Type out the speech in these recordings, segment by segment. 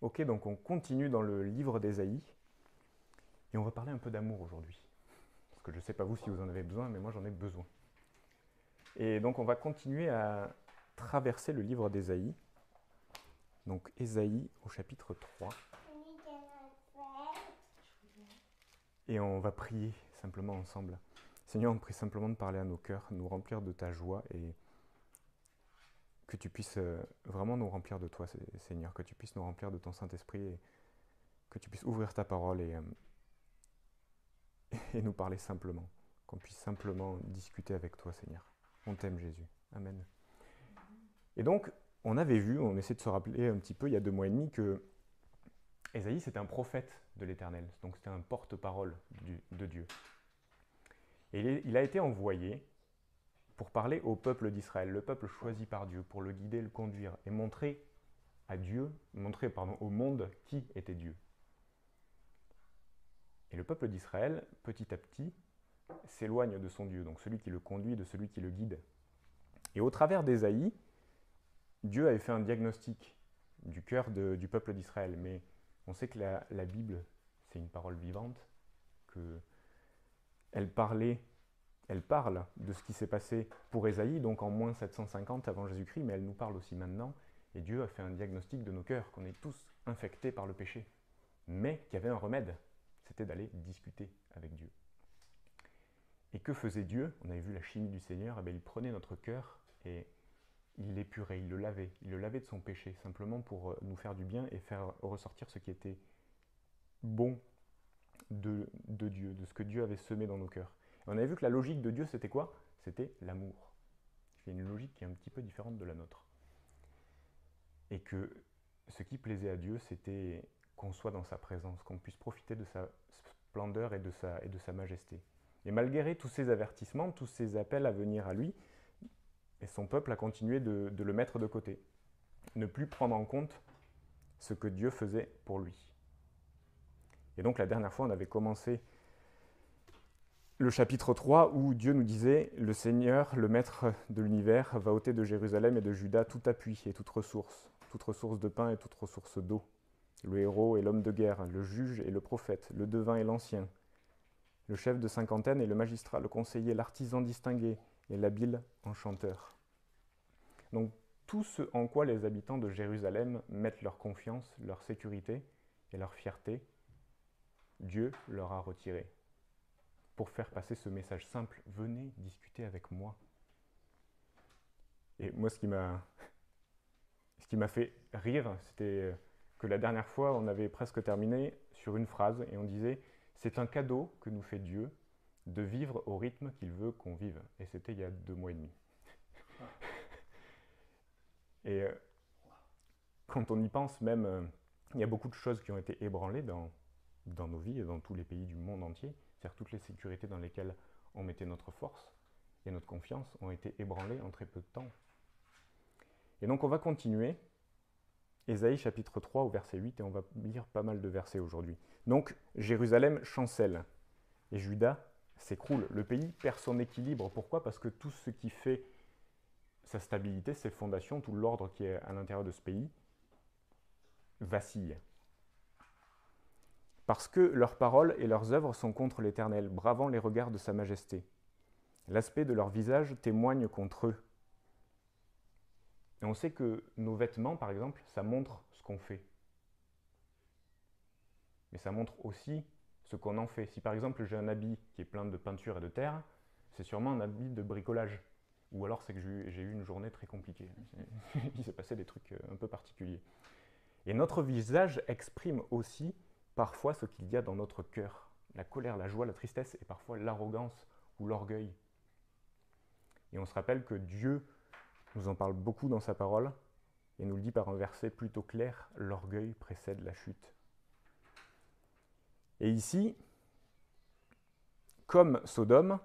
Ok, donc on continue dans le livre d'Ésaïe et on va parler un peu d'amour aujourd'hui. Parce que je ne sais pas vous si vous en avez besoin, mais moi j'en ai besoin. Et donc on va continuer à traverser le livre d'Ésaïe. Donc Ésaïe au chapitre 3. Et on va prier simplement ensemble. Seigneur, on te prie simplement de parler à nos cœurs, nous remplir de ta joie et que tu puisses vraiment nous remplir de toi, Seigneur, que tu puisses nous remplir de ton Saint-Esprit et que tu puisses ouvrir ta parole et nous parler simplement, qu'on puisse simplement discuter avec toi, Seigneur. On t'aime, Jésus. Amen. Et donc, on avait vu, on essaie de se rappeler un petit peu, il y a 2 mois et demi, que Ésaïe, c'était un prophète de l'Éternel, donc c'était un porte-parole de Dieu. Et il a été envoyé pour parler au peuple d'Israël, le peuple choisi par Dieu, pour le guider, le conduire, et montrer au monde qui était Dieu. Et le peuple d'Israël, petit à petit, s'éloigne de son Dieu, donc celui qui le conduit, de celui qui le guide. Et au travers d'Ésaïe, Dieu avait fait un diagnostic du cœur du peuple d'Israël, mais on sait que la Bible, c'est une parole vivante, qu'elle parle de ce qui s'est passé pour Ésaïe, donc en moins 750 avant Jésus-Christ, mais elle nous parle aussi maintenant, et Dieu a fait un diagnostic de nos cœurs, qu'on est tous infectés par le péché, mais qu'il y avait un remède, c'était d'aller discuter avec Dieu. Et que faisait Dieu? On avait vu la chimie du Seigneur, il prenait notre cœur et il l'épurait, il le lavait de son péché, simplement pour nous faire du bien et faire ressortir ce qui était bon de Dieu, de ce que Dieu avait semé dans nos cœurs. Et on avait vu que la logique de Dieu, c'était quoi? C'était l'amour. C'est une logique qui est un petit peu différente de la nôtre. Et que ce qui plaisait à Dieu, c'était qu'on soit dans sa présence, qu'on puisse profiter de sa splendeur et de sa majesté. Et malgré tous ces avertissements, tous ces appels à venir à lui, et son peuple a continué de le mettre de côté, ne plus prendre en compte ce que Dieu faisait pour lui. Et donc la dernière fois, on avait commencé le chapitre 3 où Dieu nous disait « Le Seigneur, le Maître de l'univers, va ôter de Jérusalem et de Juda tout appui et toute ressource de pain et toute ressource d'eau. Le héros et l'homme de guerre, le juge et le prophète, le devin et l'ancien, le chef de cinquantaine et le magistrat, le conseiller, l'artisan distingué et l'habile enchanteur. » Donc tout ce en quoi les habitants de Jérusalem mettent leur confiance, leur sécurité et leur fierté, Dieu leur a retiré. Pour faire passer ce message simple, venez discuter avec moi. Et moi, ce qui m'a fait rire, c'était que la dernière fois, on avait presque terminé sur une phrase et on disait « C'est un cadeau que nous fait Dieu de vivre au rythme qu'il veut qu'on vive. » Et c'était il y a 2 mois et demi. Et quand on y pense, même, il y a beaucoup de choses qui ont été ébranlées dans nos vies et dans tous les pays du monde entier. C'est-à-dire toutes les sécurités dans lesquelles on mettait notre force et notre confiance ont été ébranlées en très peu de temps. Et donc on va continuer, Ésaïe chapitre 3 au verset 8, et on va lire pas mal de versets aujourd'hui. Donc Jérusalem chancelle et Juda s'écroule. Le pays perd son équilibre. Pourquoi? Parce que tout ce qui fait sa stabilité, ses fondations, tout l'ordre qui est à l'intérieur de ce pays, vacille. Parce que leurs paroles et leurs œuvres sont contre l'Éternel, bravant les regards de sa majesté. L'aspect de leur visage témoigne contre eux. Et on sait que nos vêtements, par exemple, ça montre ce qu'on fait. Mais ça montre aussi ce qu'on en fait. Si par exemple j'ai un habit qui est plein de peinture et de terre, c'est sûrement un habit de bricolage. Ou alors c'est que j'ai eu une journée très compliquée. Il s'est passé des trucs un peu particuliers. Et notre visage exprime aussi parfois ce qu'il y a dans notre cœur. La colère, la joie, la tristesse et parfois l'arrogance ou l'orgueil. Et on se rappelle que Dieu nous en parle beaucoup dans sa parole et nous le dit par un verset plutôt clair, l'orgueil précède la chute. Et ici, comme Sodome,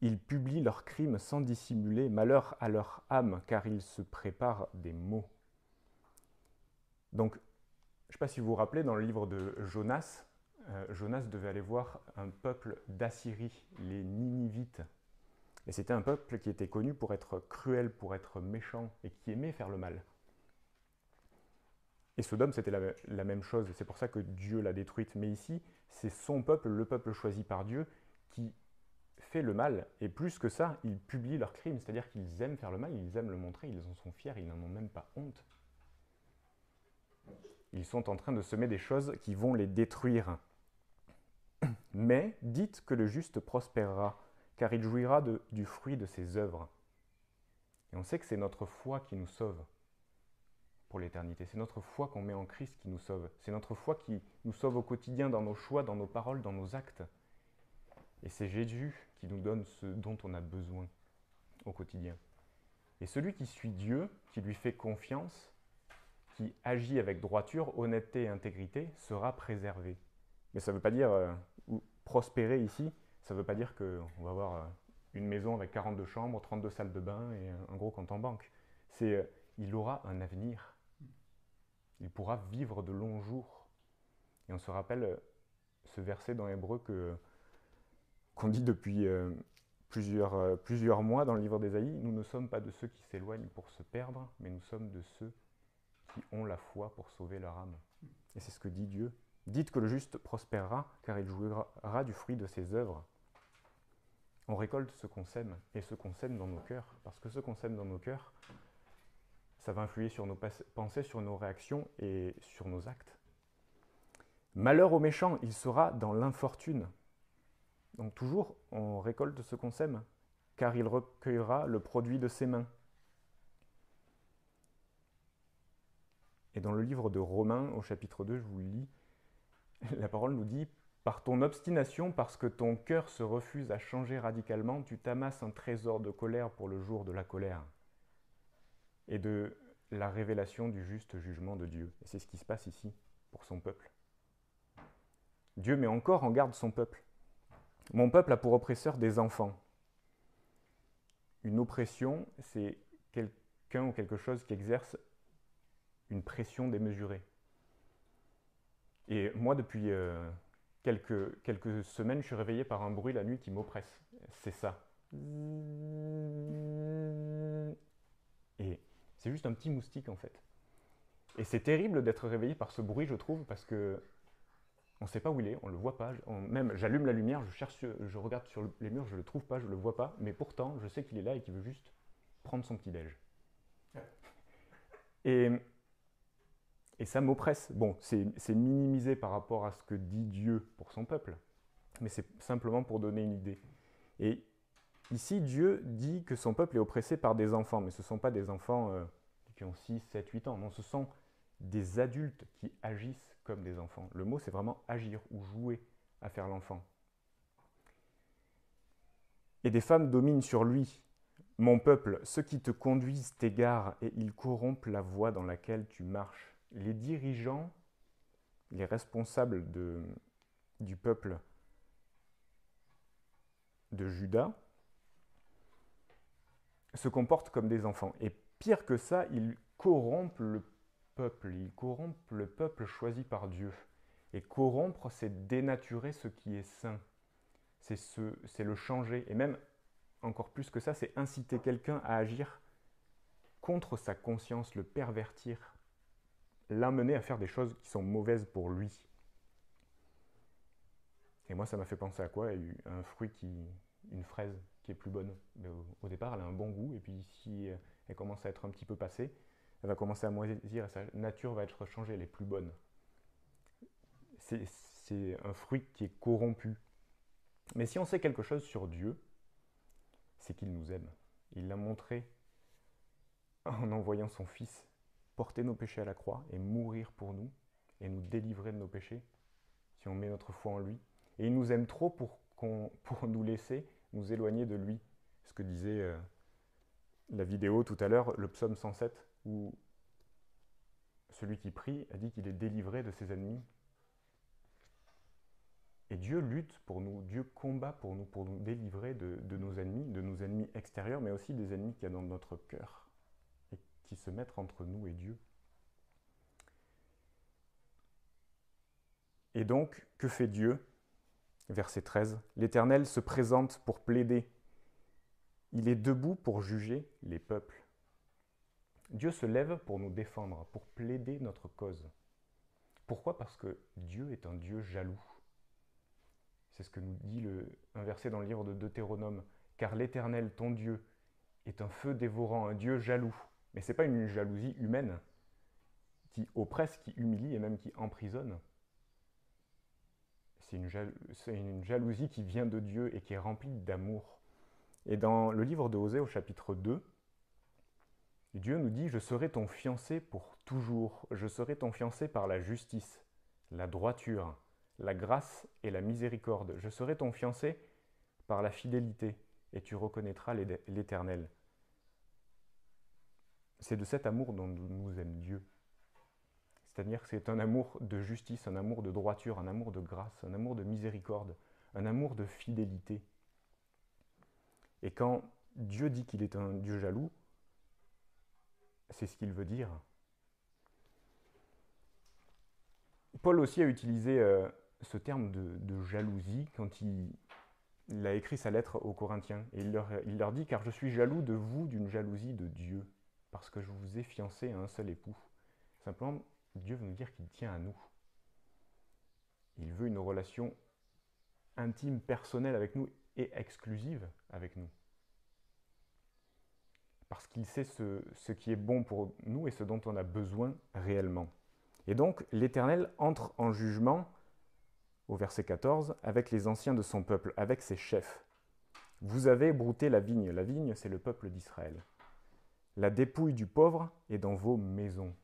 ils publient leurs crimes sans dissimuler, malheur à leur âme, car ils se préparent des maux. Donc, je ne sais pas si vous vous rappelez, dans le livre de Jonas, Jonas devait aller voir un peuple d'Assyrie, les Ninivites. Et c'était un peuple qui était connu pour être cruel, pour être méchant, et qui aimait faire le mal. Et Sodome, c'était la même chose. C'est pour ça que Dieu l'a détruite. Mais ici, c'est son peuple, le peuple choisi par Dieu, qui fait le mal. Et plus que ça, ils publient leurs crimes. C'est-à-dire qu'ils aiment faire le mal, ils aiment le montrer, ils en sont fiers, ils n'en ont même pas honte. Ils sont en train de semer des choses qui vont les détruire. Mais dites que le juste prospérera, car il jouira du fruit de ses œuvres. Et on sait que c'est notre foi qui nous sauve pour l'éternité. C'est notre foi qu'on met en Christ qui nous sauve. C'est notre foi qui nous sauve au quotidien, dans nos choix, dans nos paroles, dans nos actes. Et c'est Jésus qui nous donne ce dont on a besoin au quotidien. Et celui qui suit Dieu, qui lui fait confiance, qui agit avec droiture, honnêteté et intégrité, sera préservé. Mais ça ne veut pas dire prospérer ici, ça ne veut pas dire qu'on va avoir une maison avec 42 chambres, 32 salles de bain et un gros compte en banque. C'est il aura un avenir. Il pourra vivre de longs jours. Et on se rappelle ce verset dans Hébreu qu'on dit depuis plusieurs mois dans le livre d'Ésaïe. Nous ne sommes pas de ceux qui s'éloignent pour se perdre, mais nous sommes de ceux qui ont la foi pour sauver leur âme. Et c'est ce que dit Dieu. Dites que le juste prospérera, car il jouira du fruit de ses œuvres. On récolte ce qu'on sème, et ce qu'on sème dans nos cœurs. Parce que ce qu'on sème dans nos cœurs, ça va influer sur nos pensées, sur nos réactions et sur nos actes. Malheur au méchant, il sera dans l'infortune. Donc toujours, on récolte ce qu'on sème, car il recueillera le produit de ses mains. Et dans le livre de Romains, au chapitre 2, je vous le lis, la parole nous dit « Par ton obstination, parce que ton cœur se refuse à changer radicalement, tu t'amasses un trésor de colère pour le jour de la colère. » Et de la révélation du juste jugement de Dieu. Et c'est ce qui se passe ici pour son peuple. Dieu met encore en garde son peuple. Mon peuple a pour oppresseur des enfants. Une oppression, c'est quelqu'un ou quelque chose qui exerce une pression démesurée. Et moi, depuis quelques semaines, je suis réveillé par un bruit la nuit qui m'oppresse. C'est ça. Et c'est juste un petit moustique en fait. Et c'est terrible d'être réveillé par ce bruit, je trouve, parce que on ne sait pas où il est, on ne le voit pas. Même j'allume la lumière, je regarde sur les murs, je ne le trouve pas, je ne le vois pas, mais pourtant je sais qu'il est là et qu'il veut juste prendre son petit déj. Et ça m'oppresse. Bon, c'est minimisé par rapport à ce que dit Dieu pour son peuple, mais c'est simplement pour donner une idée. Et ici, Dieu dit que son peuple est oppressé par des enfants, mais ce ne sont pas des enfants qui ont 6, 7, 8 ans, non, ce sont des adultes qui agissent comme des enfants. Le mot, c'est vraiment agir ou jouer à faire l'enfant. Et des femmes dominent sur lui. Mon peuple, ceux qui te conduisent t'égarent et ils corrompent la voie dans laquelle tu marches. Les dirigeants, les responsables du peuple de Juda se comportent comme des enfants. Et pire que ça, ils corrompent le peuple. Ils corrompent le peuple choisi par Dieu. Et corrompre, c'est dénaturer ce qui est saint. C'est le changer. Et même, encore plus que ça, c'est inciter quelqu'un à agir contre sa conscience, le pervertir, l'amener à faire des choses qui sont mauvaises pour lui. Et moi, ça m'a fait penser à quoi? Un fruit une fraise qui est plus bonne. Mais au départ, elle a un bon goût, et puis si elle commence à être un petit peu passée, elle va commencer à moisir, et sa nature va être changée, elle est plus bonne. C'est un fruit qui est corrompu. Mais si on sait quelque chose sur Dieu, c'est qu'il nous aime. Il l'a montré en envoyant son Fils porter nos péchés à la croix et mourir pour nous et nous délivrer de nos péchés si on met notre foi en lui. Et il nous aime trop pour nous laisser nous éloigner de lui. Ce que disait la vidéo tout à l'heure, le psaume 107, où celui qui prie a dit qu'il est délivré de ses ennemis. Et Dieu lutte pour nous, Dieu combat pour nous délivrer de nos ennemis extérieurs, mais aussi des ennemis qu'il y a dans notre cœur et qui se mettent entre nous et Dieu. Et donc, que fait Dieu? Verset 13. L'Éternel se présente pour plaider. Il est debout pour juger les peuples. Dieu se lève pour nous défendre, pour plaider notre cause. Pourquoi? Parce que Dieu est un Dieu jaloux. C'est ce que nous dit un verset dans le livre de Deutéronome. Car l'Éternel, ton Dieu, est un feu dévorant, un Dieu jaloux. Mais ce n'est pas une jalousie humaine qui oppresse, qui humilie et même qui emprisonne. C'est une jalousie qui vient de Dieu et qui est remplie d'amour. Et dans le livre de Osée au chapitre 2, Dieu nous dit « Je serai ton fiancé pour toujours, je serai ton fiancé par la justice, la droiture, la grâce et la miséricorde. Je serai ton fiancé par la fidélité, et tu reconnaîtras l'Éternel. » C'est de cet amour dont nous aime Dieu. C'est-à-dire que c'est un amour de justice, un amour de droiture, un amour de grâce, un amour de miséricorde, un amour de fidélité. Et quand Dieu dit qu'il est un Dieu jaloux, c'est ce qu'il veut dire. Paul aussi a utilisé ce terme de jalousie quand il a écrit sa lettre aux Corinthiens. Et il leur dit « Car je suis jaloux de vous d'une jalousie de Dieu, parce que je vous ai fiancé à un seul époux. » Simplement, Dieu veut nous dire qu'il tient à nous. Il veut une relation intime, personnelle avec nous et exclusive avec nous. Parce qu'il sait ce qui est bon pour nous et ce dont on a besoin réellement. Et donc, l'Éternel entre en jugement, au verset 14, avec les anciens de son peuple, avec ses chefs. Vous avez brouté la vigne. La vigne, c'est le peuple d'Israël. La dépouille du pauvre est dans vos maisons.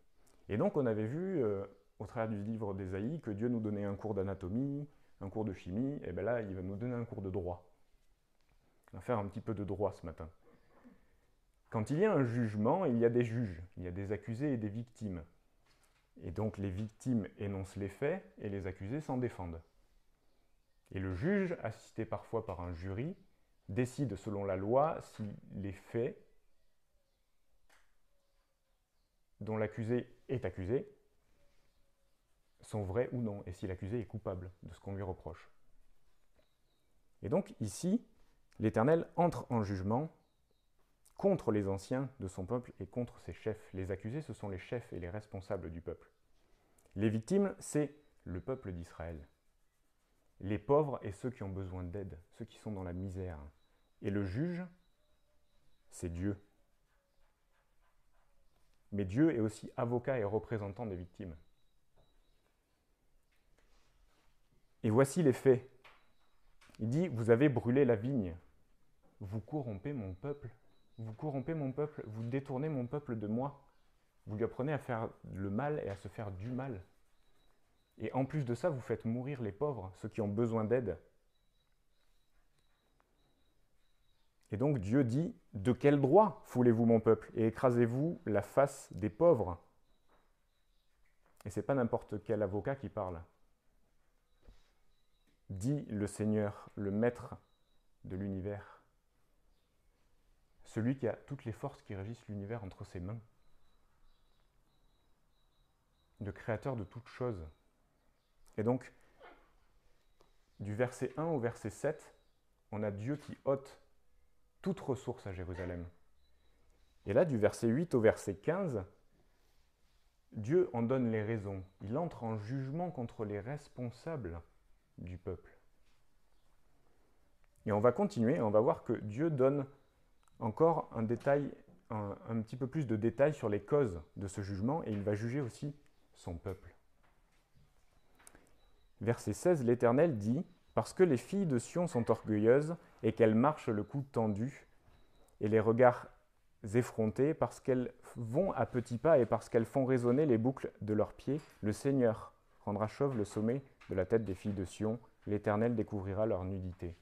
Et donc, on avait vu, au travers du livre d'Ésaïe, que Dieu nous donnait un cours d'anatomie, un cours de chimie, et bien là, il va nous donner un cours de droit. On va faire un petit peu de droit ce matin. Quand il y a un jugement, il y a des juges, il y a des accusés et des victimes. Et donc les victimes énoncent les faits et les accusés s'en défendent. Et le juge, assisté parfois par un jury, décide selon la loi si les faits dont l'accusé est accusé sont vrais ou non, et si l'accusé est coupable de ce qu'on lui reproche. Et donc ici, l'Éternel entre en jugement contre les anciens de son peuple et contre ses chefs. Les accusés, ce sont les chefs et les responsables du peuple. Les victimes, c'est le peuple d'Israël. Les pauvres et ceux qui ont besoin d'aide, ceux qui sont dans la misère. Et le juge, c'est Dieu. Mais Dieu est aussi avocat et représentant des victimes. Et voici les faits. Il dit, vous avez brûlé la vigne, vous corrompez mon peuple. Vous corrompez mon peuple, vous détournez mon peuple de moi. Vous lui apprenez à faire le mal et à se faire du mal. Et en plus de ça, vous faites mourir les pauvres, ceux qui ont besoin d'aide. Et donc Dieu dit, de quel droit foulez-vous mon peuple et écrasez-vous la face des pauvres? Et ce n'est pas n'importe quel avocat qui parle. Dit le Seigneur, le Maître de l'univers. Celui qui a toutes les forces qui régissent l'univers entre ses mains. Le créateur de toutes choses. Et donc, du verset 1 au verset 7, on a Dieu qui ôte toute ressource à Jérusalem. Et là, du verset 8 au verset 15, Dieu en donne les raisons. Il entre en jugement contre les responsables du peuple. Et on va continuer, on va voir que Dieu donne encore un petit peu plus de détails sur les causes de ce jugement, et il va juger aussi son peuple. Verset 16, l'Éternel dit « Parce que les filles de Sion sont orgueilleuses, et qu'elles marchent le cou tendu, et les regards effrontés, parce qu'elles vont à petits pas, et parce qu'elles font résonner les boucles de leurs pieds, le Seigneur rendra chauve le sommet de la tête des filles de Sion, l'Éternel découvrira leur nudité. »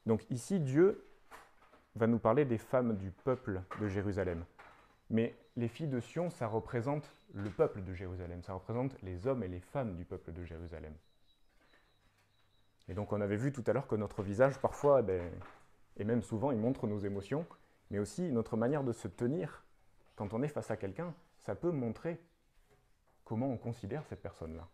Donc ici, Dieu va nous parler des femmes du peuple de Jérusalem. Mais les filles de Sion, ça représente le peuple de Jérusalem, ça représente les hommes et les femmes du peuple de Jérusalem. Et donc on avait vu tout à l'heure que notre visage, parfois, et même souvent, il montre nos émotions, mais aussi notre manière de se tenir quand on est face à quelqu'un, ça peut montrer comment on considère cette personne-là.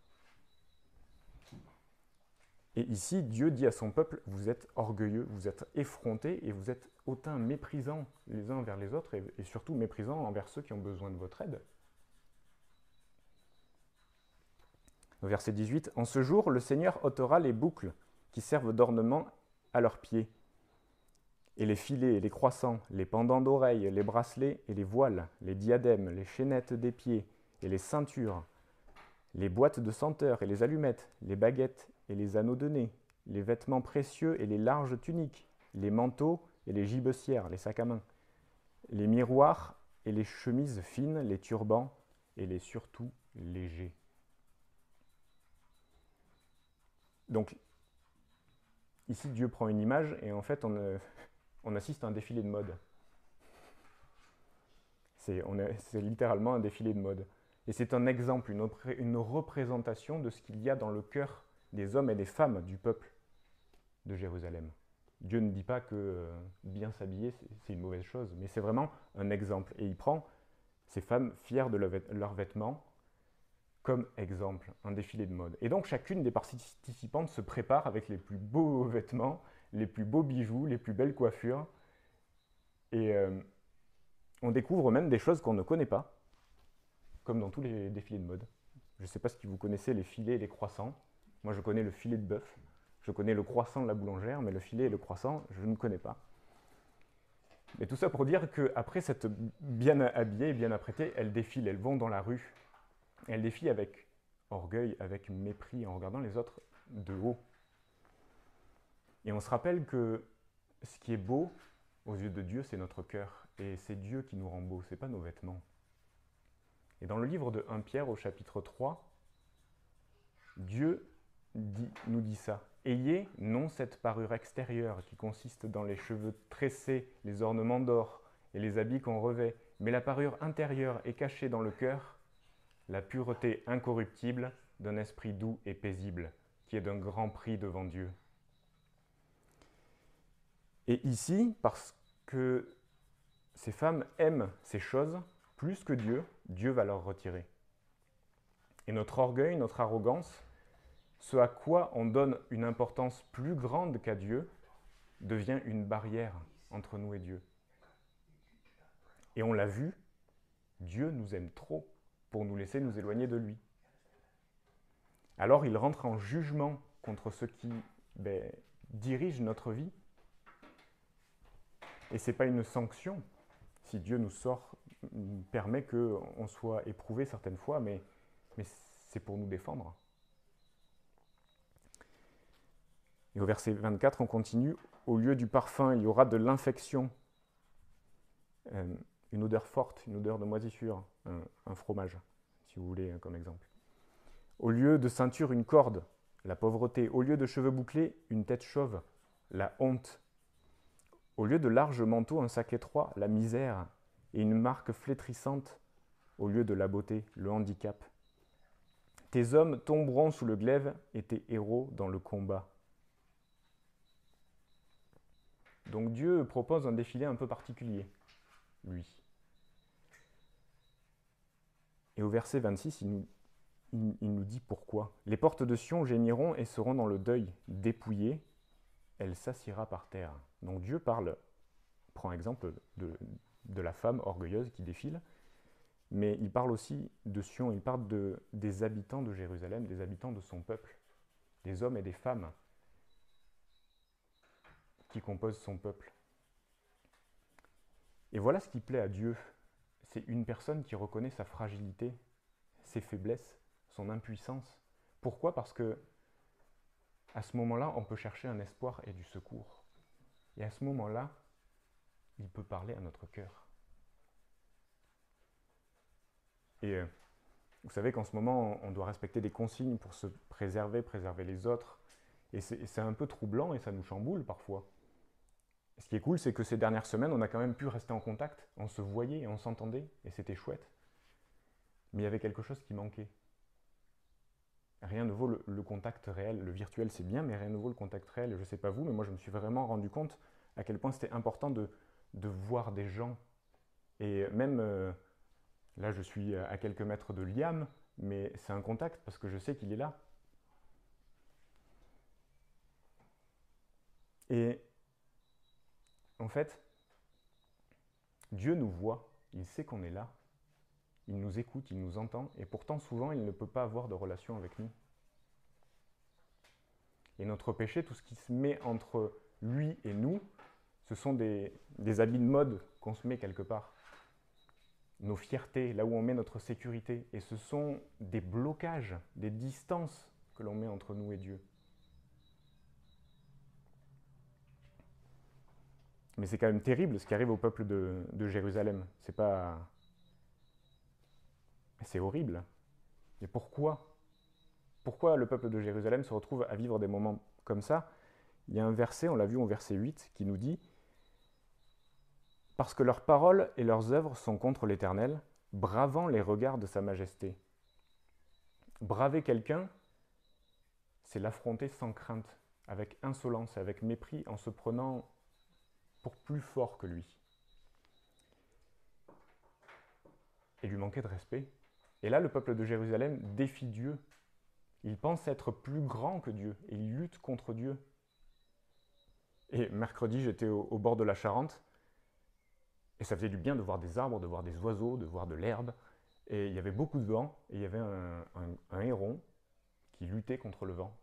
Et ici, Dieu dit à son peuple, vous êtes orgueilleux, vous êtes effrontés et vous êtes autant méprisants les uns envers les autres et surtout méprisants envers ceux qui ont besoin de votre aide. Au verset 18, « En ce jour, le Seigneur ôtera les boucles qui servent d'ornement à leurs pieds, et les filets, et les croissants, les pendants d'oreilles, les bracelets et les voiles, les diadèmes, les chaînettes des pieds et les ceintures, les boîtes de senteurs et les allumettes, les baguettes et les anneaux de nez, les vêtements précieux et les larges tuniques, les manteaux et les gibecières, les sacs à main, les miroirs et les chemises fines, les turbans et les surtout légers. » Donc, ici, Dieu prend une image et en fait, on assiste à un défilé de mode. C'est littéralement un défilé de mode. Et c'est un exemple, une représentation de ce qu'il y a dans le cœur des hommes et des femmes du peuple de Jérusalem. Dieu ne dit pas que bien s'habiller, c'est une mauvaise chose, mais c'est vraiment un exemple. Et il prend ces femmes fières de leurs vêtements comme exemple, un défilé de mode. Et donc chacune des participantes se prépare avec les plus beaux vêtements, les plus beaux bijoux, les plus belles coiffures. Et on découvre même des choses qu'on ne connaît pas, comme dans tous les défilés de mode. Je ne sais pas si vous connaissez les filets et les croissants. Moi, je connais le filet de bœuf. Je connais le croissant de la boulangère, mais le filet et le croissant, je ne connais pas. Mais tout ça pour dire qu'après s'être bien habillées et bien apprêtées, elles défilent, elles vont dans la rue. Elles défilent avec orgueil, avec mépris, en regardant les autres de haut. Et on se rappelle que ce qui est beau aux yeux de Dieu, c'est notre cœur. Et c'est Dieu qui nous rend beaux, ce n'est pas nos vêtements. Et dans le livre de 1 Pierre au chapitre 3, Dieu nous dit ça. « Ayez non cette parure extérieure qui consiste dans les cheveux tressés, les ornements d'or et les habits qu'on revêt, mais la parure intérieure est cachée dans le cœur, la pureté incorruptible d'un esprit doux et paisible, qui est d'un grand prix devant Dieu. » Et ici, parce que ces femmes aiment ces choses plus que Dieu, Dieu va leur retirer. Et notre orgueil, notre arrogance, ce à quoi on donne une importance plus grande qu'à Dieu, devient une barrière entre nous et Dieu. Et on l'a vu, Dieu nous aime trop pour nous laisser nous éloigner de lui. Alors il rentre en jugement contre ceux qui dirigent notre vie. Et ce n'est pas une sanction. Si Dieu nous permet qu'on soit éprouvé certaines fois, mais c'est pour nous défendre. Et au verset 24, on continue. Au lieu du parfum, il y aura de l'infection. Une odeur forte, une odeur de moisissure, un fromage, si vous voulez, comme exemple. Au lieu de ceinture, une corde, la pauvreté. Au lieu de cheveux bouclés, une tête chauve, la honte. Au lieu de larges manteaux, un sac étroit, la misère. Et une marque flétrissante, au lieu de la beauté, le handicap. Tes hommes tomberont sous le glaive et tes héros dans le combat. Donc Dieu propose un défilé un peu particulier, lui. Et au verset 26, il nous dit pourquoi. « Les portes de Sion gémiront et seront dans le deuil, dépouillées, elle s'assiera par terre. » Donc Dieu prend exemple de la femme orgueilleuse qui défile, mais il parle aussi de Sion, il parle des habitants de Jérusalem, des habitants de son peuple, des hommes et des femmes qui composent son peuple. Et voilà ce qui plaît à Dieu. C'est une personne qui reconnaît sa fragilité, ses faiblesses, son impuissance. Pourquoi ? Parce que à ce moment-là, on peut chercher un espoir et du secours. Et à ce moment-là, il peut parler à notre cœur. Et vous savez qu'en ce moment, on doit respecter des consignes pour se préserver les autres. Et c'est un peu troublant et ça nous chamboule parfois. Ce qui est cool, c'est que ces dernières semaines, on a quand même pu rester en contact. On se voyait et on s'entendait, et c'était chouette. Mais il y avait quelque chose qui manquait. Rien ne vaut le contact réel. Le virtuel, c'est bien, mais rien ne vaut le contact réel. Je ne sais pas vous, mais moi, je me suis vraiment rendu compte à quel point c'était important de voir des gens. Et même, là, je suis à quelques mètres de Liam, mais c'est un contact parce que je sais qu'il est là. Et en fait, Dieu nous voit, il sait qu'on est là, il nous écoute, il nous entend, et pourtant souvent il ne peut pas avoir de relation avec nous. Et notre péché, tout ce qui se met entre lui et nous, ce sont des habits de mode qu'on se met quelque part. Nos fiertés, là où on met notre sécurité. Et ce sont des blocages, des distances que l'on met entre nous et Dieu. Mais c'est quand même terrible ce qui arrive au peuple de Jérusalem. C'est horrible. Et pourquoi ? Pourquoi le peuple de Jérusalem se retrouve à vivre des moments comme ça ? Il y a un verset, on l'a vu au verset 8, qui nous dit « Parce que leurs paroles et leurs œuvres sont contre l'Éternel, bravant les regards de sa majesté. » Braver quelqu'un, c'est l'affronter sans crainte, avec insolence, avec mépris, en se prenant pour plus fort que lui. Et lui manquer de respect. Et là, le peuple de Jérusalem défie Dieu. Il pense être plus grand que Dieu, et il lutte contre Dieu. Et mercredi, j'étais au bord de la Charente, et ça faisait du bien de voir des arbres, de voir des oiseaux, de voir de l'herbe. Et il y avait beaucoup de vent, et il y avait un héron qui luttait contre le vent.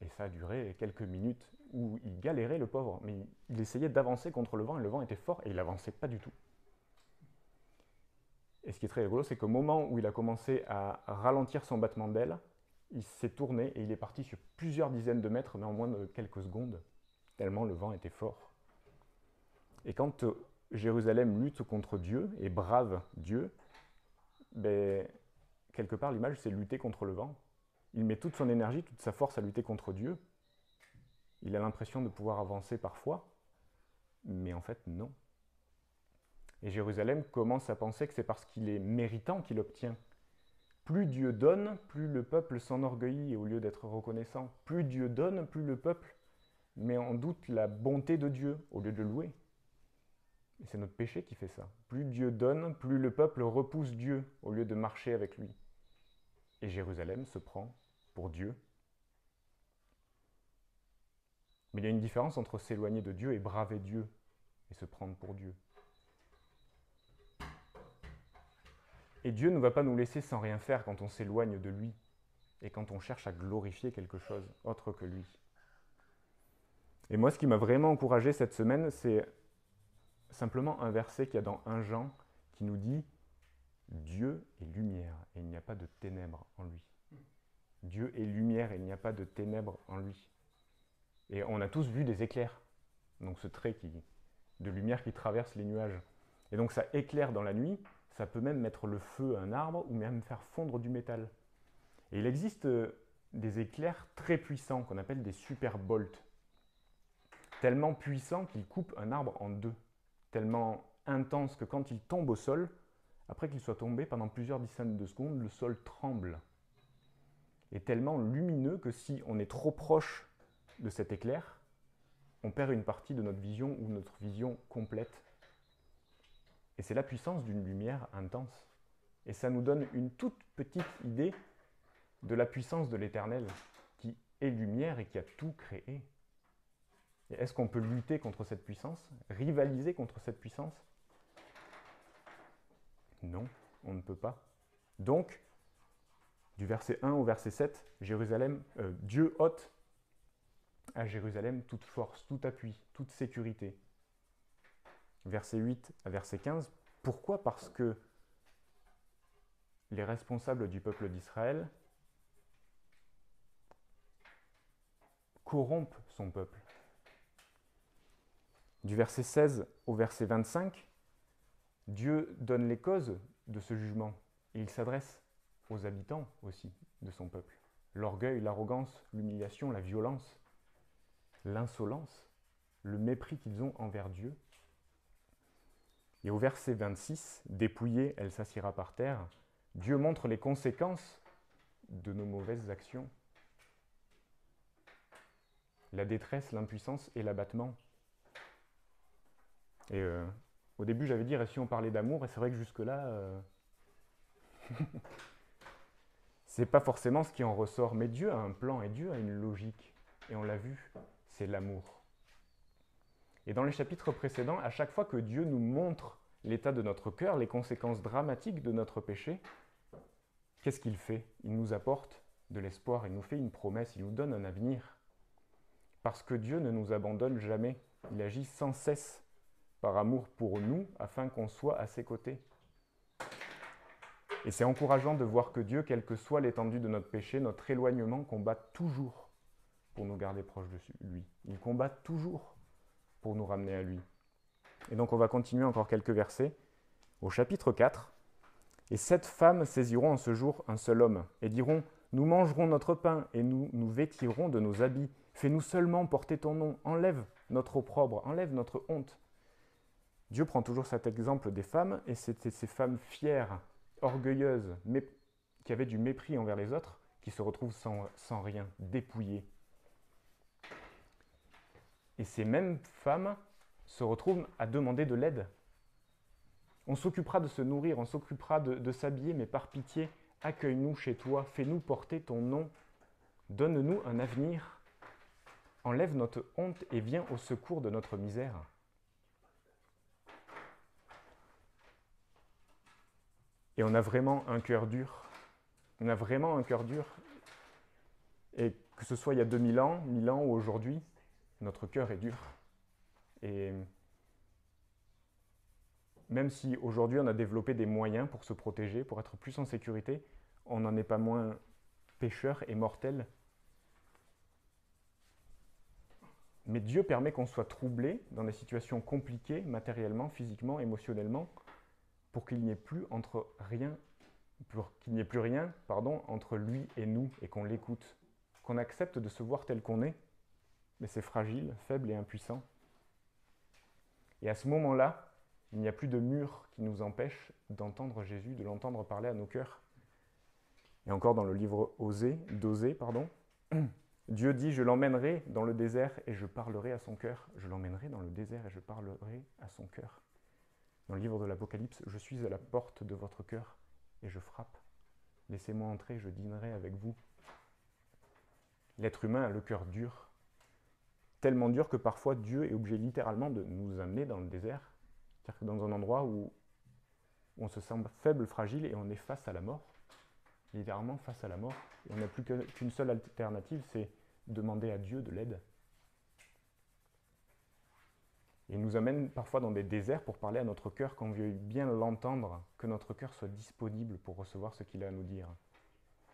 Et ça a duré quelques minutes où il galérait, le pauvre, mais il essayait d'avancer contre le vent était fort, et il n'avançait pas du tout. Et ce qui est très rigolo, c'est qu'au moment où il a commencé à ralentir son battement d'aile, il s'est tourné et il est parti sur plusieurs dizaines de mètres, mais en moins de quelques secondes, tellement le vent était fort. Et quand Jérusalem lutte contre Dieu et brave Dieu, quelque part l'image c'est lutter contre le vent. Il met toute son énergie, toute sa force à lutter contre Dieu. Il a l'impression de pouvoir avancer parfois, mais en fait non. Et Jérusalem commence à penser que c'est parce qu'il est méritant qu'il obtient. Plus Dieu donne, plus le peuple s'enorgueillit au lieu d'être reconnaissant. Plus Dieu donne, plus le peuple met en doute la bonté de Dieu au lieu de le louer. Et c'est notre péché qui fait ça. Plus Dieu donne, plus le peuple repousse Dieu au lieu de marcher avec lui. Et Jérusalem se prend pour Dieu. Mais il y a une différence entre s'éloigner de Dieu et braver Dieu et se prendre pour Dieu. Et Dieu ne va pas nous laisser sans rien faire quand on s'éloigne de lui et quand on cherche à glorifier quelque chose autre que lui. Et moi, ce qui m'a vraiment encouragé cette semaine, c'est simplement un verset qu'il y a dans 1 Jean qui nous dit « Dieu est lumière et il n'y a pas de ténèbres en lui. » Dieu est lumière et il n'y a pas de ténèbres en lui. Et on a tous vu des éclairs, donc ce trait de lumière qui traverse les nuages. Et donc ça éclaire dans la nuit, ça peut même mettre le feu à un arbre ou même faire fondre du métal. Et il existe des éclairs très puissants qu'on appelle des superbolts. Tellement puissants qu'ils coupent un arbre en deux. Tellement intenses que quand il tombe au sol, après qu'il soit tombé pendant plusieurs dizaines de secondes, le sol tremble. Et tellement lumineux que si on est trop proche de cet éclair, on perd une partie de notre vision ou notre vision complète. Et c'est la puissance d'une lumière intense. Et ça nous donne une toute petite idée de la puissance de l'Éternel, qui est lumière et qui a tout créé. Et est-ce qu'on peut lutter contre cette puissance, rivaliser contre cette puissance ? Non, on ne peut pas. Donc, du verset 1 au verset 7, Dieu ôte à Jérusalem toute force, tout appui, toute sécurité. Verset 8 à verset 15. Pourquoi ? Parce que les responsables du peuple d'Israël corrompent son peuple. Du verset 16 au verset 25, Dieu donne les causes de ce jugement et il s'adresse aux habitants aussi de son peuple. L'orgueil, l'arrogance, l'humiliation, la violence, l'insolence, le mépris qu'ils ont envers Dieu. Et au verset 26, dépouillée, elle s'assiera par terre. Dieu montre les conséquences de nos mauvaises actions. La détresse, l'impuissance et l'abattement. Et au début, j'avais dit, si on parlait d'amour, et c'est vrai que jusque-là, c'est pas forcément ce qui en ressort. Mais Dieu a un plan et Dieu a une logique. Et on l'a vu, c'est l'amour. Et dans les chapitres précédents, à chaque fois que Dieu nous montre l'état de notre cœur, les conséquences dramatiques de notre péché, qu'est-ce qu'il fait? Il nous apporte de l'espoir, il nous fait une promesse, il nous donne un avenir. Parce que Dieu ne nous abandonne jamais, il agit sans cesse par amour pour nous, afin qu'on soit à ses côtés. Et c'est encourageant de voir que Dieu, quelle que soit l'étendue de notre péché, notre éloignement, combat toujours pour nous garder proches de lui. Il combat toujours pour nous ramener à lui. Et donc on va continuer encore quelques versets. Au chapitre 4, « Et 7 femmes saisiront en ce jour un seul homme, et diront, nous mangerons notre pain, et nous nous vêtirons de nos habits. Fais-nous seulement porter ton nom, enlève notre opprobre, enlève notre honte. » Dieu prend toujours cet exemple des femmes, et c'était ces femmes fières, orgueilleuses, qui avaient du mépris envers les autres, qui se retrouvent sans rien, dépouillées. Et ces mêmes femmes se retrouvent à demander de l'aide. On s'occupera de se nourrir, on s'occupera de s'habiller, mais par pitié, accueille-nous chez toi, fais-nous porter ton nom, donne-nous un avenir, enlève notre honte et viens au secours de notre misère. Et on a vraiment un cœur dur. On a vraiment un cœur dur. Et que ce soit il y a 2000 ans, 1000 ans ou aujourd'hui, notre cœur est dur. Et même si aujourd'hui on a développé des moyens pour se protéger, pour être plus en sécurité, on n'en est pas moins pécheur et mortel. Mais Dieu permet qu'on soit troublé dans des situations compliquées, matériellement, physiquement, émotionnellement, pour qu'il n'y ait plus rien entre lui et nous, et qu'on l'écoute, qu'on accepte de se voir tel qu'on est, mais c'est fragile, faible et impuissant. Et à ce moment-là, il n'y a plus de mur qui nous empêche d'entendre Jésus, de l'entendre parler à nos cœurs. Et encore dans le livre d'Osée, Dieu dit « Je l'emmènerai dans le désert et je parlerai à son cœur. Je l'emmènerai dans le désert et je parlerai à son cœur. » Dans le livre de l'Apocalypse, « Je suis à la porte de votre cœur et je frappe. Laissez-moi entrer, je dînerai avec vous. » L'être humain a le cœur dur, tellement dur que parfois Dieu est obligé littéralement de nous amener dans le désert, c'est-à-dire que dans un endroit où on se sent faible, fragile et on est face à la mort, littéralement face à la mort. Et on n'a plus qu'une seule alternative, c'est demander à Dieu de l'aide. Et il nous amène parfois dans des déserts pour parler à notre cœur, qu'on veuille bien l'entendre, que notre cœur soit disponible pour recevoir ce qu'il a à nous dire.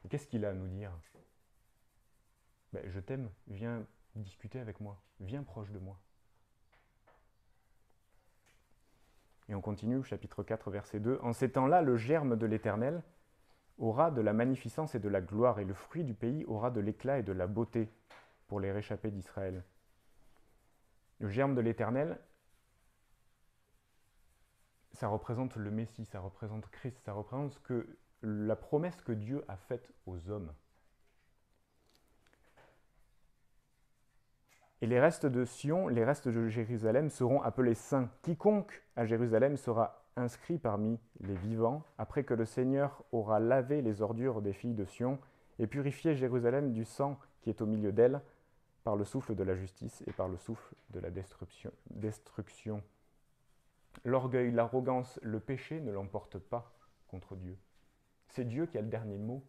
Et qu'est-ce qu'il a à nous dire? Je t'aime, viens discuter avec moi, viens proche de moi. Et on continue au chapitre 4, verset 2. « En ces temps-là, le germe de l'Éternel aura de la magnificence et de la gloire, et le fruit du pays aura de l'éclat et de la beauté pour les réchappés d'Israël. » Le germe de l'Éternel, ça représente le Messie, ça représente Christ, ça représente la promesse que Dieu a faite aux hommes. Et les restes de Sion, les restes de Jérusalem seront appelés saints. Quiconque à Jérusalem sera inscrit parmi les vivants, après que le Seigneur aura lavé les ordures des filles de Sion et purifié Jérusalem du sang qui est au milieu d'elle, par le souffle de la justice et par le souffle de la destruction. L'orgueil, l'arrogance, le péché ne l'emportent pas contre Dieu. C'est Dieu qui a le dernier mot.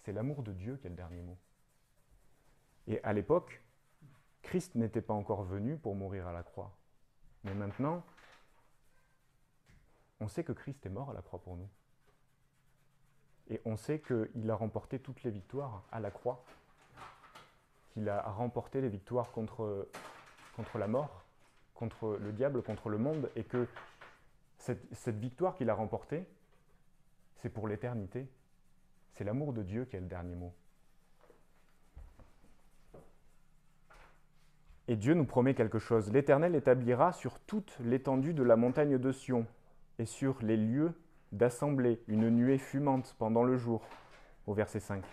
C'est l'amour de Dieu qui a le dernier mot. Et à l'époque, Christ n'était pas encore venu pour mourir à la croix. Mais maintenant, on sait que Christ est mort à la croix pour nous. Et on sait qu'il a remporté toutes les victoires à la croix. Qu'il a remporté les victoires contre la mort, contre le diable, contre le monde, et que cette victoire qu'il a remportée, c'est pour l'éternité. C'est l'amour de Dieu qui a le dernier mot. Et Dieu nous promet quelque chose. L'Éternel établira sur toute l'étendue de la montagne de Sion et sur les lieux d'assemblée une nuée fumante pendant le jour, au verset 5,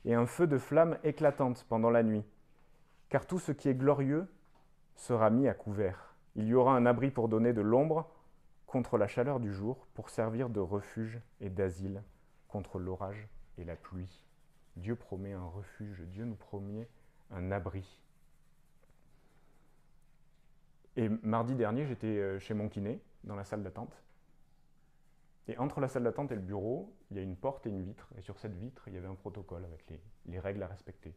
et un feu de flamme éclatante pendant la nuit. Car tout ce qui est glorieux sera mis à couvert. Il y aura un abri pour donner de l'ombre contre la chaleur du jour, pour servir de refuge et d'asile contre l'orage et la pluie. Dieu promet un refuge, Dieu nous promet un abri. Et mardi dernier, j'étais chez mon kiné, dans la salle d'attente. Et entre la salle d'attente et le bureau, il y a une porte et une vitre. Et sur cette vitre, il y avait un protocole avec les règles à respecter.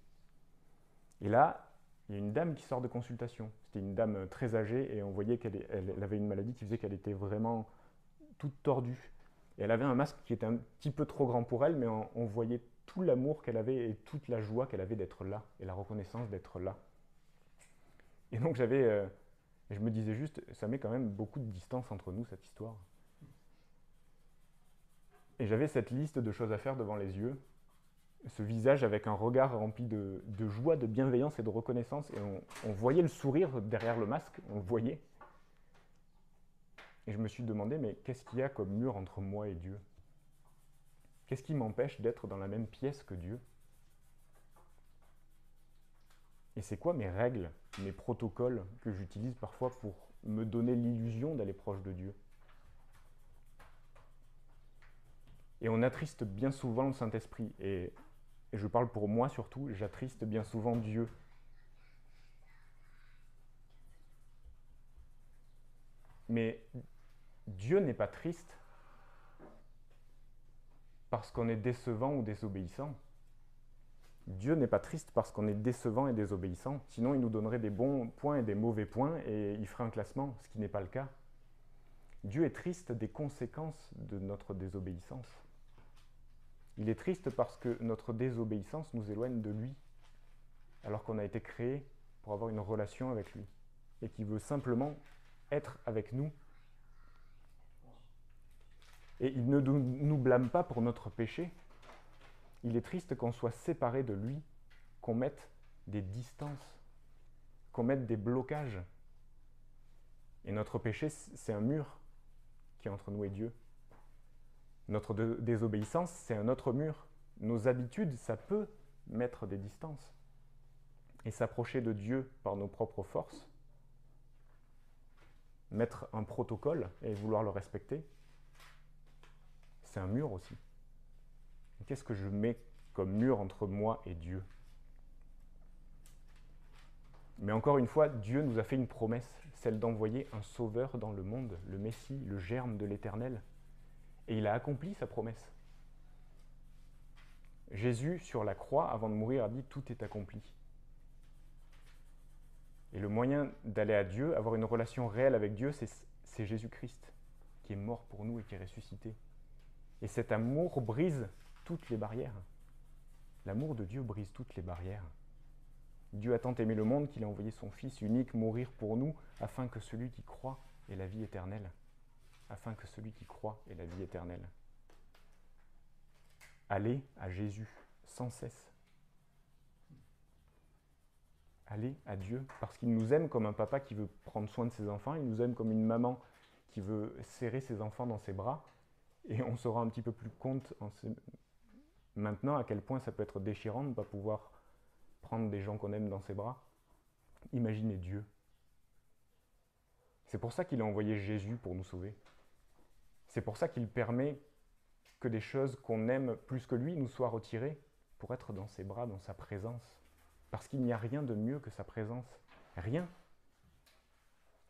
Et là, il y a une dame qui sort de consultation. C'était une dame très âgée et on voyait qu'elle avait une maladie qui faisait qu'elle était vraiment toute tordue. Et elle avait un masque qui était un petit peu trop grand pour elle, mais on voyait tout l'amour qu'elle avait et toute la joie qu'elle avait d'être là et la reconnaissance d'être là. Et donc je me disais juste, ça met quand même beaucoup de distance entre nous, cette histoire. Et j'avais cette liste de choses à faire devant les yeux, ce visage avec un regard rempli de joie, de bienveillance et de reconnaissance. Et on voyait le sourire derrière le masque, on le voyait. Et je me suis demandé, mais qu'est-ce qu'il y a comme mur entre moi et Dieu? Qu'est-ce qui m'empêche d'être dans la même pièce que Dieu? Et c'est quoi mes règles, mes protocoles que j'utilise parfois pour me donner l'illusion d'aller proche de Dieu? Et on attriste bien souvent le Saint-Esprit. Et je parle pour moi surtout, j'attriste bien souvent Dieu. Mais Dieu n'est pas triste parce qu'on est décevant ou désobéissant. Dieu n'est pas triste parce qu'on est décevant et désobéissant. Sinon, il nous donnerait des bons points et des mauvais points et il ferait un classement, ce qui n'est pas le cas. Dieu est triste des conséquences de notre désobéissance. Il est triste parce que notre désobéissance nous éloigne de lui, alors qu'on a été créé pour avoir une relation avec lui, et qu'il veut simplement être avec nous. Et il ne nous blâme pas pour notre péché. Il est triste qu'on soit séparé de lui, qu'on mette des distances, qu'on mette des blocages. Et notre péché, c'est un mur qui est entre nous et Dieu. Notre désobéissance, c'est un autre mur. Nos habitudes, ça peut mettre des distances. Et s'approcher de Dieu par nos propres forces, mettre un protocole et vouloir le respecter, c'est un mur aussi. Qu'est-ce que je mets comme mur entre moi et Dieu? Mais encore une fois, Dieu nous a fait une promesse, celle d'envoyer un sauveur dans le monde, le Messie, le germe de l'Éternel. Et il a accompli sa promesse. Jésus, sur la croix, avant de mourir, a dit « Tout est accompli ». Et le moyen d'aller à Dieu, avoir une relation réelle avec Dieu, c'est Jésus-Christ, qui est mort pour nous et qui est ressuscité. Et cet amour brise toutes les barrières. L'amour de Dieu brise toutes les barrières. Dieu a tant aimé le monde qu'il a envoyé son Fils unique mourir pour nous, afin que celui qui croit ait la vie éternelle. Afin que celui qui croit ait la vie éternelle. Allez à Jésus sans cesse. Allez à Dieu, parce qu'il nous aime comme un papa qui veut prendre soin de ses enfants, il nous aime comme une maman qui veut serrer ses enfants dans ses bras, et on se rend un petit peu plus compte maintenant à quel point ça peut être déchirant de ne pas pouvoir prendre des gens qu'on aime dans ses bras. Imaginez Dieu. C'est pour ça qu'il a envoyé Jésus pour nous sauver. C'est pour ça qu'il permet que des choses qu'on aime plus que lui nous soient retirées pour être dans ses bras, dans sa présence. Parce qu'il n'y a rien de mieux que sa présence. Rien.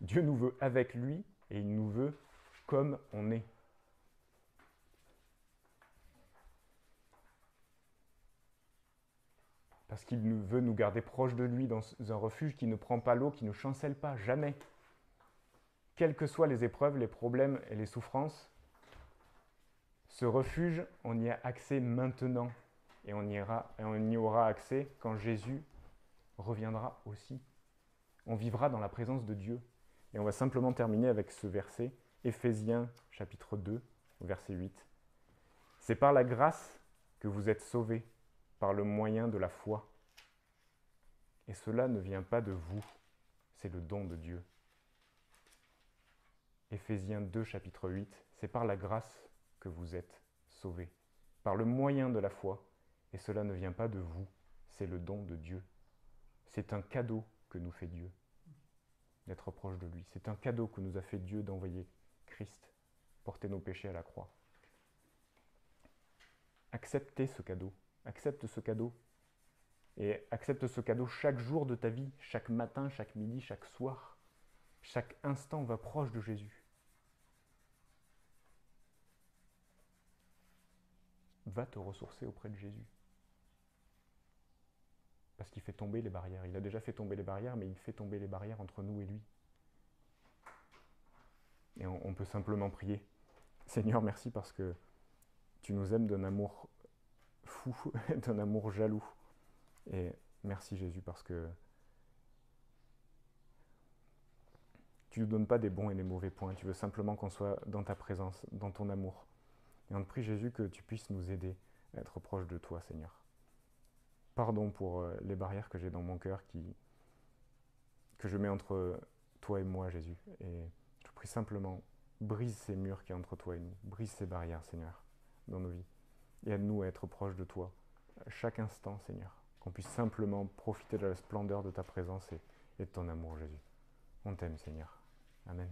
Dieu nous veut avec lui et il nous veut comme on est. Parce qu'il veut nous garder proches de lui dans un refuge qui ne prend pas l'eau, qui ne chancelle pas, jamais. Quelles que soient les épreuves, les problèmes et les souffrances, ce refuge, on y a accès maintenant. Et on y aura accès quand Jésus reviendra aussi. On vivra dans la présence de Dieu. Et on va simplement terminer avec ce verset, Éphésiens chapitre 2, verset 8. C'est par la grâce que vous êtes sauvés, par le moyen de la foi. Et cela ne vient pas de vous, c'est le don de Dieu. Éphésiens 2, chapitre 8, c'est par la grâce que vous êtes sauvés, par le moyen de la foi, et cela ne vient pas de vous, c'est le don de Dieu. C'est un cadeau que nous fait Dieu, d'être proche de lui. C'est un cadeau que nous a fait Dieu d'envoyer Christ, porter nos péchés à la croix. Acceptez ce cadeau, accepte ce cadeau, et accepte ce cadeau chaque jour de ta vie, chaque matin, chaque midi, chaque soir. Chaque instant va proche de Jésus. Va te ressourcer auprès de Jésus. Parce qu'il fait tomber les barrières. Il a déjà fait tomber les barrières, mais il fait tomber les barrières entre nous et lui. Et on peut simplement prier. Seigneur, merci parce que tu nous aimes d'un amour fou, d'un amour jaloux. Et merci Jésus parce que tu ne nous donnes pas des bons et des mauvais points. Tu veux simplement qu'on soit dans ta présence, dans ton amour. Et on te prie Jésus que tu puisses nous aider à être proche de toi, Seigneur. Pardon pour les barrières que j'ai dans mon cœur que je mets entre toi et moi, Jésus. Et je te prie simplement, brise ces murs qui sont entre toi et nous. Brise ces barrières, Seigneur, dans nos vies. Et aide-nous à être proches de toi, à chaque instant, Seigneur. Qu'on puisse simplement profiter de la splendeur de ta présence et de ton amour, Jésus. On t'aime, Seigneur. Amen.